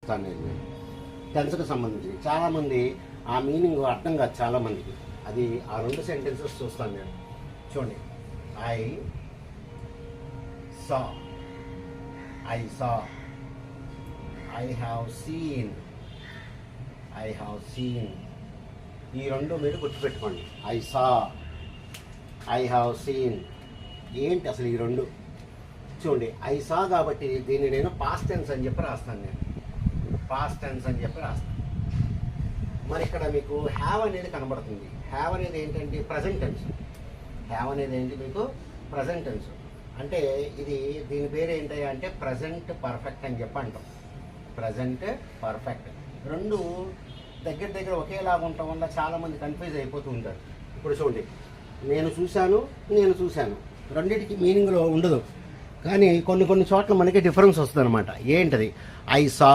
చెప్తాను నేను. టెన్స్కి సంబంధించి చాలామంది ఆ మీనింగ్ అర్థం కాదు చాలామందికి. అది ఆ 2 సెంటెన్సెస్ చూస్తాను నేను. చూడండి, I saw, I saw, I have seen, I have seen. ఈ 2 మీరు గుర్తుపెట్టుకోండి. I saw, I have seen. ఏంటి అసలు ఈ 2? చూడండి, ఐ సా కాబట్టి దీన్ని నేను పాస్ట్ టెన్స్ అని చెప్పి రాస్తాను. నేను పాస్ట్ టెన్స్ అని చెప్పి రాస్తాను. మరి ఇక్కడ మీకు హ్యావ్ అనేది కనబడుతుంది. హ్యావ్ అనేది ఏంటంటే ప్రజెంట్ టెన్స్. హ్యావ్ అనేది ఏంటి మీకు ప్రజెంట్ టెన్స్. అంటే దీని పేరు ఏంటి అంటే ప్రజెంట్ పర్ఫెక్ట్ అని చెప్పి అంటాం. ప్రజెంట్ పర్ఫెక్ట్ 2 దగ్గర దగ్గర ఒకేలాగా ఉండటం వల్ల చాలామంది కన్ఫ్యూజ్ అయిపోతూ ఉంటారు. ఇప్పుడు చూడండి, నేను చూశాను రెండింటికి మీనింగ్లో ఉండదు, కానీ కొన్ని చోట్ల మనకి డిఫరెన్స్ వస్తుంది అనమాట. ఏంటది? I saw